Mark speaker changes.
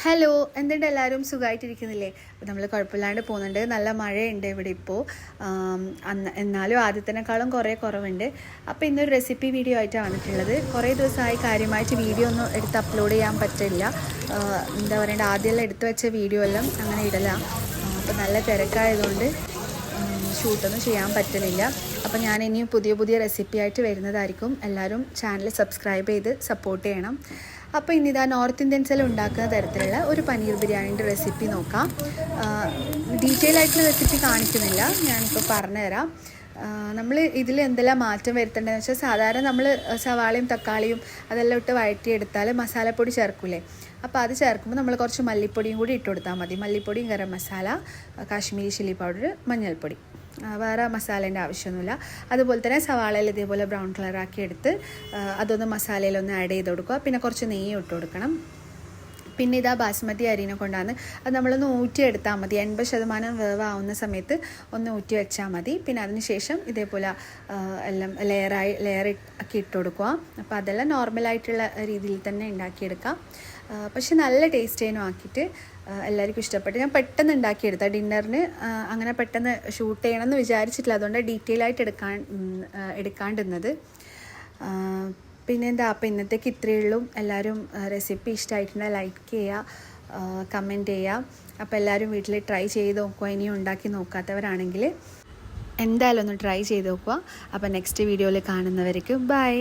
Speaker 1: Hello, എന്തുണ്ട് എല്ലാവരും സുഖമായിട്ടിരിക്കുന്നില്ലേ? അപ്പോൾ നമ്മൾ കുഴപ്പമില്ലാണ്ട് പോകുന്നുണ്ട്. നല്ല മഴയുണ്ട് ഇവിടെ ഇപ്പോൾ. എന്നാലും ആദ്യത്തിനേക്കാളും കുറേ കുറവുണ്ട്. അപ്പോൾ ഇന്നൊരു റെസിപ്പി വീഡിയോ ആയിട്ടാണ് വന്നിട്ടുള്ളത്. കുറേ ദിവസമായി കാര്യമായിട്ട് വീഡിയോ ഒന്നും എടുത്ത് അപ്ലോഡ് ചെയ്യാൻ പറ്റില്ല. എന്താ പറയേണ്ട, ആദ്യമെല്ലാം എടുത്ത് വെച്ച വീഡിയോ എല്ലാം അങ്ങനെ ഇടല. അപ്പോൾ നല്ല തിരക്കായതുകൊണ്ട് ഷൂട്ടൊന്നും ചെയ്യാൻ പറ്റുന്നില്ല. അപ്പോൾ ഞാൻ ഇനിയും പുതിയ പുതിയ റെസിപ്പി ആയിട്ട് വരുന്നതായിരിക്കും. എല്ലാവരും ചാനൽ സബ്സ്ക്രൈബ് ചെയ്ത് സപ്പോർട്ട് ചെയ്യണം. അപ്പോൾ ഇന്നിതാ നോർത്ത് ഇന്ത്യൻസിൽ ഉണ്ടാക്കുന്ന തരത്തിലുള്ള ഒരു പനീർ ബിരിയാണിൻ്റെ റെസിപ്പി നോക്കാം. ഡീറ്റെയിൽ ആയിട്ടുള്ള റെസിപ്പി കാണിക്കുന്നില്ല, ഞാനിപ്പോൾ പറഞ്ഞുതരാം. നമ്മൾ ഇതിൽ എന്തെല്ലാം മാറ്റം വരുത്തേണ്ടതെന്ന് വെച്ചാൽ, സാധാരണ നമ്മൾ സവാളയും തക്കാളിയും അതെല്ലാം ഇട്ട് വഴറ്റിയെടുത്താൽ മസാലപ്പൊടി ചേർക്കൂലേ. അപ്പോൾ അത് ചേർക്കുമ്പോൾ നമ്മൾ കുറച്ച് മല്ലിപ്പൊടിയും കൂടി ഇട്ട് കൊടുത്താൽ മതി. മല്ലിപ്പൊടിയും ഗരം മസാല, കാശ്മീരി ചില്ലി പൗഡർ, മഞ്ഞൾപ്പൊടി, വേറെ മസാലേൻ്റെ ആവശ്യമൊന്നുമില്ല. അതുപോലെ തന്നെ സവാളയിൽ ഇതേപോലെ ബ്രൗൺ കളറാക്കി എടുത്ത് അതൊന്ന് മസാലയിലൊന്ന് ആഡ് ചെയ്ത് കൊടുക്കുക. പിന്നെ കുറച്ച് നെയ്യ് ഇട്ട് കൊടുക്കണം. പിന്നെ ഇതാ ബാസ്മതി അരിനെ കൊണ്ടാണ് അത് നമ്മളൊന്ന് ഊറ്റിയെടുത്താൽ മതി. 80% വേവാവുന്ന സമയത്ത് ഒന്ന് ഊറ്റി വെച്ചാൽ മതി. പിന്നെ അതിന് ശേഷം ഇതേപോലെ എല്ലാം ലെയർ ആക്കി ഇട്ട് കൊടുക്കുക. അപ്പോൾ അതെല്ലാം നോർമലായിട്ടുള്ള രീതിയിൽ തന്നെ ഉണ്ടാക്കിയെടുക്കാം. പക്ഷെ നല്ല ടേസ്റ്റേനും ആക്കിയിട്ട് എല്ലാവർക്കും ഇഷ്ടപ്പെട്ടു. ഞാൻ പെട്ടെന്ന് ഉണ്ടാക്കിയെടുത്താൽ ഡിന്നറിന് അങ്ങനെ പെട്ടെന്ന് ഷൂട്ട് ചെയ്യണമെന്ന് വിചാരിച്ചിട്ടില്ല. അതുകൊണ്ട് ഡീറ്റെയിൽ ആയിട്ട് എടുക്കാണ്ടിരുന്നത്. പിന്നെ എന്താ, അപ്പോൾ ഇന്നത്തേക്ക് ഇത്രയേ ഉള്ളൂ. എല്ലാവരും റെസിപ്പി ഇഷ്ടമായിട്ടുണ്ടെങ്കിൽ ലൈക്ക് ചെയ്യുക, കമൻറ്റ് ചെയ്യുക. അപ്പോൾ എല്ലാവരും വീട്ടിൽ ട്രൈ ചെയ്ത് നോക്കുക. ഇനിയും ഉണ്ടാക്കി നോക്കാത്തവരാണെങ്കിൽ എന്തായാലും ഒന്ന് ട്രൈ ചെയ്ത് നോക്കുക. അപ്പോൾ നെക്സ്റ്റ് വീഡിയോയിൽ കാണുന്നവർക്ക് ബൈ.